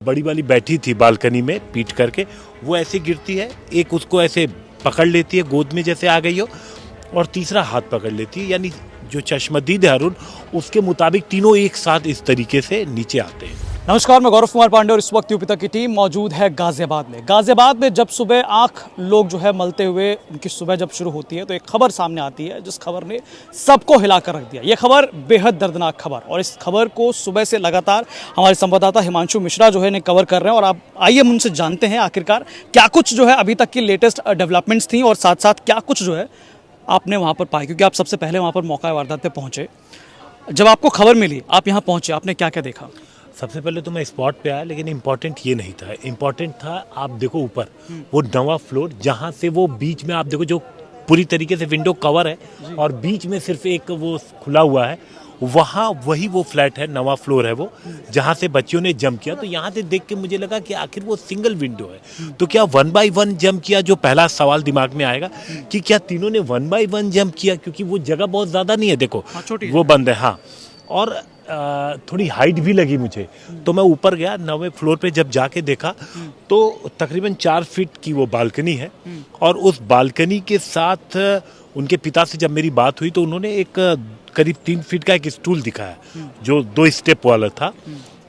बड़ी वाली बैठी थी बालकनी में पीट करके, वो ऐसे गिरती है, एक उसको ऐसे पकड़ लेती है गोद में जैसे आ गई हो, और तीसरा हाथ पकड़ लेती है। यानी जो चश्मदीद है अरुण, उसके मुताबिक तीनों एक साथ इस तरीके से नीचे आते हैं। नमस्कार, मैं गौरव कुमार पांडे और इस वक्त यूपी तक की टीम मौजूद है गाजियाबाद में। गाजियाबाद में जब सुबह आंख लोग जो है मलते हुए उनकी सुबह जब शुरू होती है तो एक खबर सामने आती है जिस खबर ने सबको हिलाकर रख दिया। ये खबर बेहद दर्दनाक खबर, और इस खबर को सुबह से लगातार हमारे संवाददाता हिमांशु मिश्रा जो है ने कवर कर रहे हैं। और आप आइए हम उनसे जानते हैं आखिरकार क्या कुछ जो है अभी तक की लेटेस्ट डेवलपमेंट्स थी और साथ साथ क्या कुछ जो है आपने वहाँ पर पाया, क्योंकि आप सबसे पहले वहाँ पर मौका वारदात पे पहुँचे। जब आपको खबर मिली, आप यहाँ पहुँचे, आपने क्या क्या देखा? सबसे पहले तो मैं स्पॉट पे आया, लेकिन इम्पोर्टेंट ये नहीं था। इम्पोर्टेंट था, आप देखो ऊपर वो 9वां फ्लोर, जहाँ से वो बीच में आप देखो जो पूरी तरीके से विंडो कवर है और बीच में सिर्फ एक वो खुला हुआ है, वहाँ वही वो फ्लैट है, 9वां फ्लोर है वो, जहाँ से बच्चियों ने जंप किया। तो यहाँ से देख के मुझे लगा कि आखिर वो सिंगल विंडो है, तो क्या 1 बाय 1 जंप किया? जो पहला सवाल दिमाग में आएगा कि क्या तीनों ने 1 बाय 1 जंप किया, क्योंकि वो जगह बहुत ज़्यादा नहीं है, देखो वो बंद है। हाँ, और थोड़ी हाइट भी लगी मुझे, तो मैं ऊपर गया 9वें फ्लोर पे। जब जाके देखा तो तकरीबन 4 फीट की वो बालकनी है, और उस बालकनी के साथ उनके पिता से जब मेरी बात हुई तो उन्होंने एक करीब 3 फीट का एक स्टूल दिखाया जो 2 स्टेप वाला था।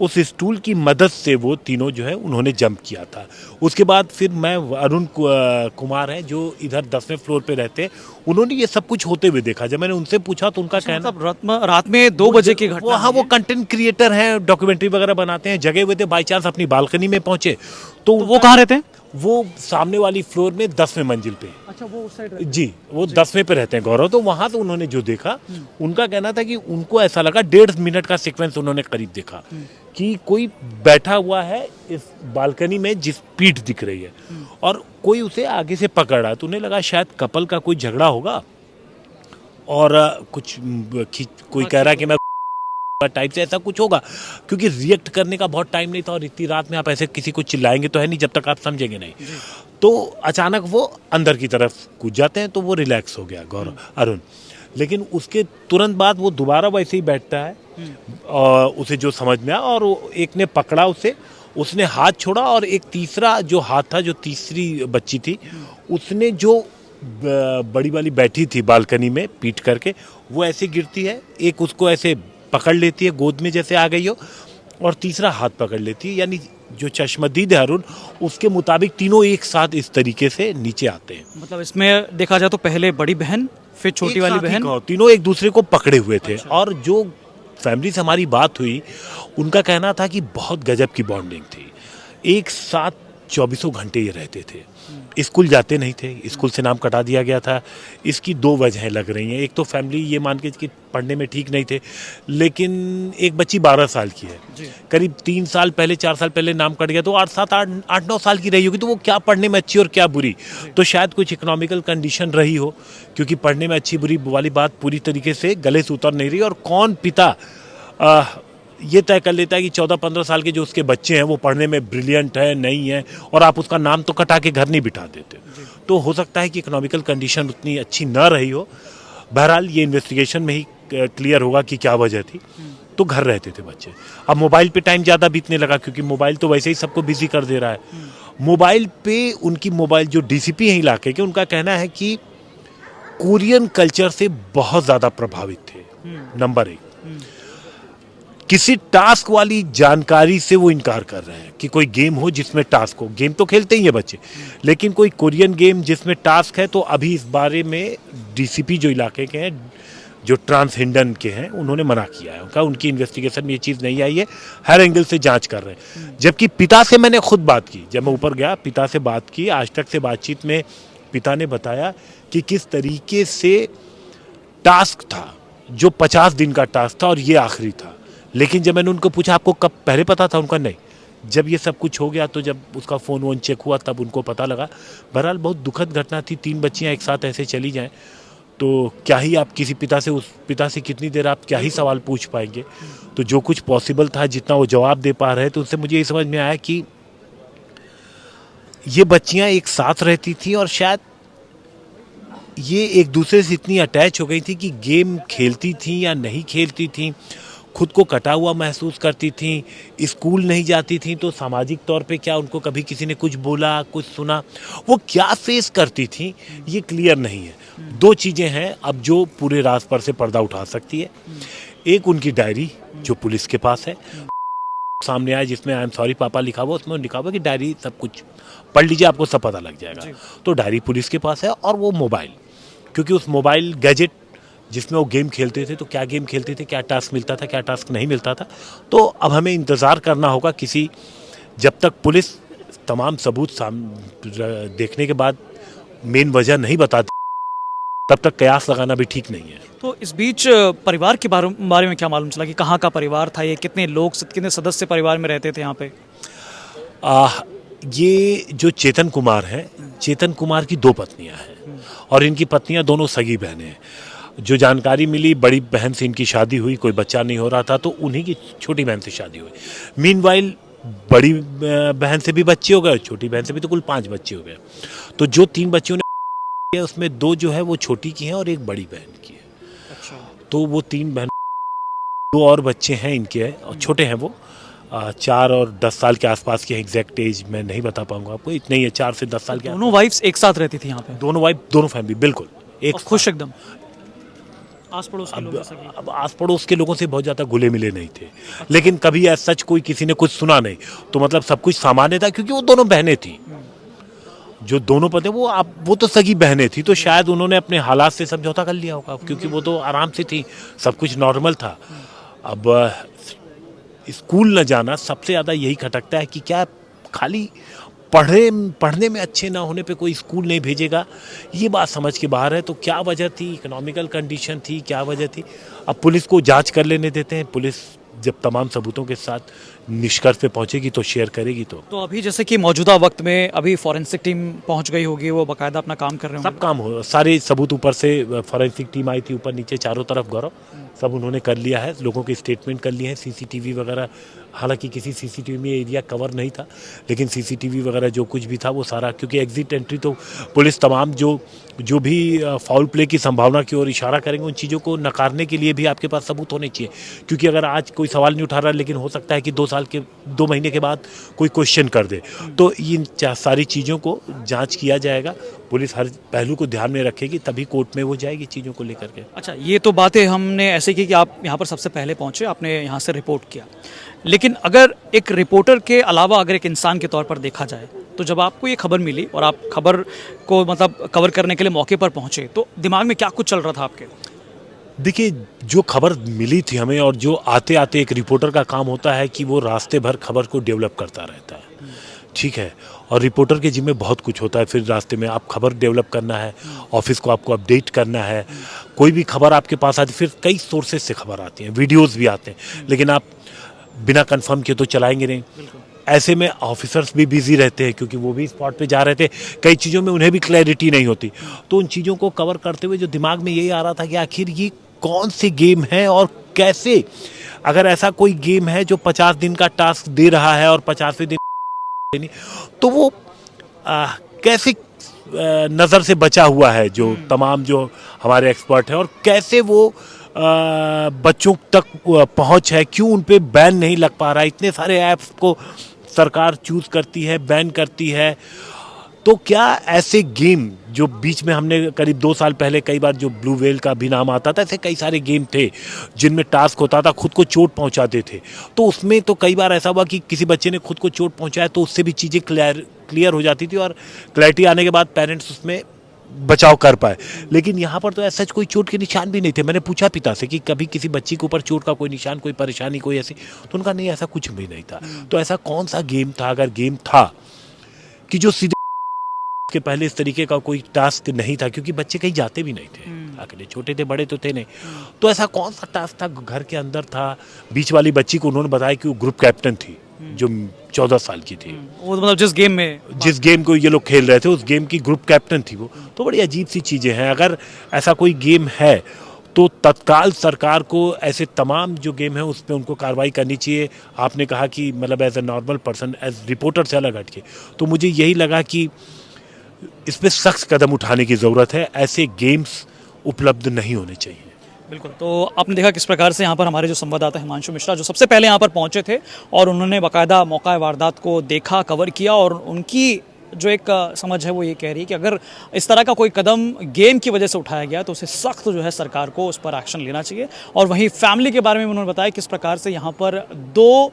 उस स्टूल की मदद से वो तीनों जो है उन्होंने जंप किया था। उसके बाद फिर मैं अरुण कुमार हैं जो इधर 10वें फ्लोर पे रहते हैं, उन्होंने ये सब कुछ होते हुए देखा। जब मैंने उनसे पूछा तो उनका कहना, मतलब रात में 2 बजे की घटना। हाँ, वो कंटेंट क्रिएटर हैं, डॉक्यूमेंट्री वगैरह बनाते हैं, जगह हुए थे, बाई चांस अपनी बालकनी में पहुंचे तो वो कहाँ रहते हैं? वो सामने वाली फ्लोर में 10वें मंजिल पे। अच्छा, वो उस साइड जी, वो 10वें पे रहते हैं गौरव। तो वहां तो उन्होंने जो देखा, उनका कहना था कि उनको ऐसा लगा, 1.5 मिनट का सीक्वेंस उन्होंने करीब देखा कि कोई बैठा हुआ है इस बालकनी में, जिस पीठ दिख रही है, और कोई उसे आगे से पकड़ रहा है। तो उन्हें लगा शायद कपल का कोई झगड़ा होगा, और कुछ कोई कह रहा है कि मैं टाइप से ऐसा कुछ होगा, क्योंकि रिएक्ट करने का बहुत टाइम नहीं था, और इतनी रात में आप ऐसे किसी को चिल्लाएंगे तो है नहीं जब तक आप समझेंगे नहीं। तो अचानक वो अंदर की तरफ कूद जाते हैं, तो वो रिलैक्स हो गया गौरव अरुण। लेकिन उसके तुरंत बाद वो दोबारा वैसे ही बैठता है, और उसे जो समझ में आया, और एक ने पकड़ा उसे, उसने हाथ छोड़ा, और एक तीसरा जो हाथ था, जो तीसरी बच्ची थी, उसने जो बड़ी वाली बैठी थी बालकनी में पीट करके, वो ऐसे गिरती है, एक उसको ऐसे पकड़ लेती है गोद में जैसे आ गई हो, और तीसरा हाथ पकड़ लेती है। यानी जो चश्मदीद है अरुण, उसके मुताबिक तीनों एक साथ इस तरीके से नीचे आते हैं। मतलब इसमें देखा जाए तो पहले बड़ी बहन, फिर छोटी वाली बहन, तीनों एक दूसरे को पकड़े हुए थे। अच्छा। और जो फैमिली से हमारी बात हुई, उनका कहना था कि बहुत गजब की बॉन्डिंग थी, एक साथ 24 घंटे ये रहते थे। स्कूल जाते नहीं थे, स्कूल से नाम कटा दिया गया था। इसकी 2 वजहें लग रही हैं। एक तो फैमिली ये मान के कि पढ़ने में ठीक नहीं थे, लेकिन एक बच्ची 12 साल की है, करीब 3 साल पहले 4 साल पहले नाम कट गया, तो 8-9 साल की रही होगी, तो वो क्या पढ़ने में अच्छी और क्या बुरी। तो शायद कुछ इकोनॉमिकल कंडीशन रही हो, क्योंकि पढ़ने में अच्छी बुरी वाली बात पूरी तरीके से गले से उतर नहीं रही। और कौन पिता ये तय कर लेता है कि 14-15 साल के जो उसके बच्चे हैं वो पढ़ने में ब्रिलियंट है, नहीं है, और आप उसका नाम तो कटा के घर नहीं बिठा देते। तो हो सकता है कि इकोनॉमिकल कंडीशन उतनी अच्छी ना रही हो। बहरहाल ये इन्वेस्टिगेशन में ही क्लियर होगा कि क्या वजह थी। तो घर रहते थे बच्चे। अब मोबाइल पे टाइम ज़्यादा बीतने लगा, क्योंकि मोबाइल तो वैसे ही सबको बिजी कर दे रहा है। मोबाइल पे उनकी मोबाइल जो डीसीपी हैं इलाके के, उनका कहना है कि कोरियन कल्चर से बहुत ज़्यादा प्रभावित थे। नंबर 1, किसी टास्क वाली जानकारी से वो इनकार कर रहे हैं कि कोई गेम हो जिसमें टास्क हो। गेम तो खेलते ही है बच्चे, लेकिन कोई कोरियन गेम जिसमें टास्क है, तो अभी इस बारे में डीसीपी जो इलाके के हैं, जो ट्रांसहिंडन के हैं, उन्होंने मना किया है। उनकी इन्वेस्टिगेशन में ये चीज़ नहीं आई है, हर एंगल से जांच कर रहे हैं। जबकि पिता से मैंने खुद बात की, जब मैं ऊपर गया पिता से बात की। आज तक से बातचीत में पिता ने बताया कि किस तरीके से टास्क था, जो 50 दिन का टास्क था, और ये आखिरी था। लेकिन जब मैंने उनको पूछा आपको कब पहले पता था, उनका नहीं, जब ये सब कुछ हो गया तो जब उसका फ़ोन वोन चेक हुआ तब उनको पता लगा। बहरहाल बहुत दुखद घटना थी, 3 बच्चियां एक साथ ऐसे चली जाएं, तो क्या ही आप किसी पिता से, उस पिता से कितनी देर आप क्या ही सवाल पूछ पाएंगे। तो जो कुछ पॉसिबल था, जितना वो जवाब दे पा रहे थे, उससे मुझे ये समझ में आया कि ये बच्चियां एक साथ रहती थी, और शायद ये एक दूसरे से इतनी अटैच हो गई थी कि गेम खेलती थी या नहीं खेलती थी, खुद को कटा हुआ महसूस करती थी, स्कूल नहीं जाती थी तो सामाजिक तौर पे क्या उनको कभी किसी ने कुछ बोला, कुछ सुना, वो क्या फेस करती थी ये क्लियर नहीं है। दो चीज़ें हैं अब जो पूरे राज पर से पर्दा उठा सकती है। एक उनकी डायरी जो पुलिस के पास है, सामने आया जिसमें आई एम सॉरी पापा लिखा हुआ, उसमें लिखा हुआ कि डायरी सब कुछ पढ़ लीजिए, आपको सब पता लग जाएगा। तो डायरी पुलिस के पास है और वो मोबाइल, क्योंकि उस मोबाइल गैजेट जिसमें वो गेम खेलते थे, तो क्या गेम खेलते थे, क्या टास्क मिलता था, क्या टास्क नहीं मिलता था, तो अब हमें इंतज़ार करना होगा किसी, जब तक पुलिस तमाम सबूत देखने के बाद मेन वजह नहीं बताती तब तक कयास लगाना भी ठीक नहीं है। तो इस बीच परिवार के बारे में क्या मालूम चला कि कहाँ का परिवार था ये, कितने लोग, कितने सदस्य परिवार में रहते थे यहाँ पे? ये जो चेतन कुमार हैं, चेतन कुमार की दो पत्नियां हैं और इनकी पत्नियां दोनों सगी बहनें हैं। जो जानकारी मिली, बड़ी बहन से इनकी शादी हुई, कोई बच्चा नहीं हो रहा था तो उन्हीं की छोटी बहन से शादी हुई। मीनवाइल बड़ी बहन से भी बच्चे हो गए, छोटी बहन से भी, तो कुल 5 बच्चे हो गए। तो जो 3 बच्चियों ने, उसमें 2 जो है वो छोटी की हैं और एक बड़ी बहन की है। अच्छा। तो वो 3 बहन, 2 और बच्चे हैं इनके और छोटे हैं वो 4 और 10 साल के आसपास के। एग्जैक्ट एज मैं नहीं बता पाऊंगा आपको, इतने ही है, 4 से 10 साल के। दोनों वाइफ्स एक साथ रहती थी यहाँ पे? दोनों वाइफ, दोनों फैमिली बिल्कुल एक और खुश एकदम? आस पड़ोस के लोगों से भी? अब आस पड़ोस के लोगों से बहुत ज़्यादा घुले मिले नहीं थे, लेकिन कभी ऐसा सच कोई किसी ने कुछ सुना नहीं, तो मतलब सब कुछ सामान्य था, क्योंकि वो दोनों बहनें थी। जो दोनों पति वो तो सगी बहनें थी, तो शायद उन्होंने अपने हालात से समझौता कर लिया होगा, क्योंकि वो तो आराम से थी, सब कुछ नॉर्मल था। अब स्कूल न जाना सबसे ज़्यादा यही खटकता है कि क्या खाली पढ़ने में अच्छे ना होने पे कोई स्कूल नहीं भेजेगा, ये बात समझ के बाहर है। तो क्या वजह थी, इकोनॉमिकल कंडीशन थी, क्या वजह थी, अब पुलिस को जांच कर लेने देते हैं। पुलिस जब तमाम सबूतों के साथ निष्कर्ष पे पहुंचेगी तो शेयर करेगी। तो अभी जैसे कि मौजूदा वक्त में अभी फॉरेंसिक टीम पहुंच गई होगी, वो बाकायदा अपना काम कर रहे होंगे? सब काम हो, सारे सबूत ऊपर से फॉरेंसिक टीम आई थी, ऊपर नीचे चारों तरफ गौरव, सब उन्होंने कर लिया है, लोगों के स्टेटमेंट कर लिए हैं, सीसीटीवी वगैरह, हालांकि किसी सीसीटीवी में एरिया कवर नहीं था, लेकिन सीसीटीवी वगैरह जो कुछ भी था वो सारा, क्योंकि एग्जिट एंट्री तो पुलिस तमाम जो भी फाउल प्ले की संभावना की ओर इशारा करेंगे, उन चीज़ों को नकारने के लिए भी आपके पास सबूत होने चाहिए। क्योंकि अगर आज कोई सवाल नहीं उठा रहा, लेकिन हो सकता है कि 2 महीने के बाद कोई क्वेश्चन कर दे, तो इन सारी चीज़ों को जांच किया जाएगा। पुलिस हर पहलू को ध्यान में रखेगी, तभी कोर्ट में वो जाएगी चीज़ों को लेकर के। अच्छा, ये तो बातें हमने ऐसे की कि आप यहाँ पर सबसे पहले पहुँचे, आपने यहाँ से रिपोर्ट किया, लेकिन अगर एक रिपोर्टर के अलावा अगर एक इंसान के तौर पर देखा जाए, तो जब आपको ये खबर मिली और आप खबर को मतलब कवर करने के लिए मौके पर पहुँचे, तो दिमाग में क्या कुछ चल रहा था आपके? देखिए, जो खबर मिली थी हमें, और जो आते आते एक रिपोर्टर का काम होता है कि वो रास्ते भर खबर को डेवलप करता रहता है, ठीक है, और रिपोर्टर के जिम्मे बहुत कुछ होता है। फिर रास्ते में आप खबर डेवलप करना है, ऑफिस को आपको अपडेट करना है, कोई भी खबर आपके पास आती, फिर कई सोर्सेज से खबर आती हैं, वीडियोस भी आते हैं, लेकिन आप बिना कंफर्म किए तो चलाएंगे नहीं। ऐसे में ऑफिसर्स भी बिजी रहते हैं, क्योंकि वो भी स्पॉट पे जा रहे थे, कई चीज़ों में उन्हें भी क्लैरिटी नहीं होती। तो उन चीज़ों को कवर करते हुए जो दिमाग में यही आ रहा था कि आखिर ये कौन सी गेम है और कैसे, अगर ऐसा कोई गेम है जो 50 दिन का टास्क दे रहा है और 50वें दिन नहीं, तो वो कैसे नज़र से बचा हुआ है, जो तमाम जो हमारे एक्सपर्ट हैं, और कैसे वो बच्चों तक पहुंच है, क्यों उन पे बैन नहीं लग पा रहा है। इतने सारे ऐप्स को सरकार चूज करती है, बैन करती है, तो क्या ऐसे गेम जो बीच में हमने करीब 2 साल पहले कई बार जो ब्लू व्हेल का भी नाम आता था, ऐसे कई सारे गेम थे जिनमें टास्क होता था, खुद को चोट पहुंचाते थे, तो उसमें तो कई बार ऐसा हुआ कि किसी बच्चे ने खुद को चोट पहुंचाया, तो उससे भी चीज़ें क्लियर हो जाती थी और क्लैरिटी आने के बाद पेरेंट्स उसमें बचाव कर पाए। लेकिन यहाँ पर तो ऐसा कोई चोट के निशान भी नहीं थे। मैंने पूछा पिता से कि कभी किसी बच्ची के ऊपर चोट का कोई निशान, कोई परेशानी, कोई ऐसी, तो उनका नहीं, ऐसा कुछ भी नहीं था। तो ऐसा कौन सा गेम था, अगर गेम था कि जो सीधे के पहले इस तरीके का कोई टास्क नहीं था, क्योंकि बच्चे कहीं जाते भी नहीं थे, अकेले छोटे थे, बड़े तो थे नहीं, तो ऐसा कौन सा टास्क था, घर के अंदर था। बीच वाली बच्ची को उन्होंने बताया कि वो ग्रुप कैप्टन थी, जो 14 साल की थी, वो मतलब जिस गेम को ये लोग खेल रहे थे, उस गेम की ग्रुप कैप्टन थी वो। तो बड़ी अजीब सी चीज़ें हैं। अगर ऐसा कोई गेम है तो तत्काल सरकार को ऐसे तमाम जो गेम है उस पर उनको कार्रवाई करनी चाहिए। आपने कहा कि मतलब as a normal person, as reporter से अलग हटके, तो मुझे यही लगा कि इस पर सख्त कदम उठाने की ज़रूरत है। ऐसे गेम्स उपलब्ध नहीं होने चाहिए। बिल्कुल। तो आपने देखा किस प्रकार से यहाँ पर हमारे जो संवाददाता हिमांशु मिश्रा जो सबसे पहले यहाँ पर पहुँचे थे और उन्होंने बाकायदा मौका वारदात को देखा, कवर किया, और उनकी जो एक समझ है वो ये कह रही है कि अगर इस तरह का कोई कदम गेम की वजह से उठाया गया तो उसे सख्त जो है सरकार को उस पर एक्शन लेना चाहिए। और वहीं फैमिली के बारे में उन्होंने बताया किस प्रकार से यहाँ पर 2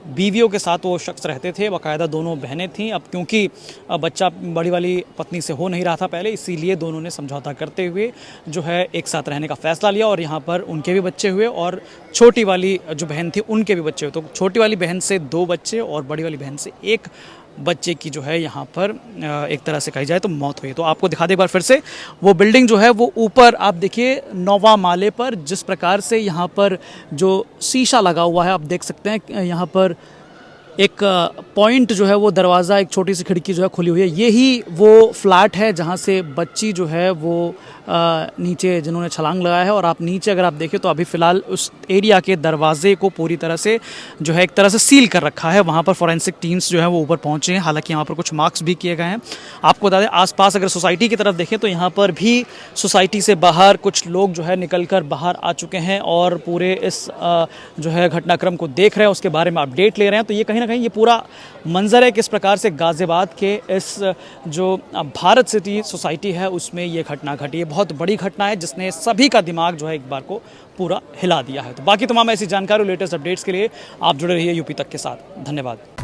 बीवियों के साथ वो शख्स रहते थे, बाकायदा दोनों बहनें थीं। अब क्योंकि बच्चा बड़ी वाली पत्नी से हो नहीं रहा था पहले, इसीलिए दोनों ने समझौता करते हुए जो है एक साथ रहने का फैसला लिया और यहाँ पर उनके भी बच्चे हुए और छोटी वाली जो बहन थी उनके भी बच्चे हुए। तो छोटी वाली बहन से 2 बच्चे और बड़ी वाली बहन से 1 बच्चे की जो है यहाँ पर एक तरह से कही जाए तो मौत हुई। तो आपको दिखा दे एक बार फिर से वो बिल्डिंग जो है वो ऊपर आप देखिए 9वां माले पर जिस प्रकार से यहाँ पर जो शीशा लगा हुआ है आप देख सकते हैं। यहाँ पर एक पॉइंट जो है वो दरवाज़ा, एक छोटी सी खिड़की जो है खुली हुई है। यही वो फ्लैट है जहाँ से बच्ची जो है वो नीचे जिन्होंने छलांग लगाया है। और आप नीचे अगर आप देखें तो अभी फ़िलहाल उस एरिया के दरवाजे को पूरी तरह से जो है एक तरह से सील कर रखा है। वहाँ पर फॉरेंसिक टीम्स जो है वो ऊपर पहुँचे हैं, हालांकि यहाँ पर कुछ मार्क्स भी किए गए हैं। आपको बता दें आसपास अगर सोसाइटी की तरफ देखें तो यहाँ पर भी सोसाइटी से बाहर कुछ लोग जो है निकल कर बाहर आ चुके हैं और पूरे इस जो है घटनाक्रम को देख रहे हैं, उसके बारे में अपडेट ले रहे हैं। तो ये कहीं ना कहीं ये पूरा मंजर है किस प्रकार से गाज़ियाबाद के इस जो भारत सिटी सोसाइटी है उसमें ये घटना घटी है। बहुत बड़ी घटना है जिसने सभी का दिमाग जो है एक बार को पूरा हिला दिया है। तो बाकी तमाम ऐसी जानकारी और लेटेस्ट अपडेट्स के लिए आप जुड़े रहिए यूपी तक के साथ। धन्यवाद।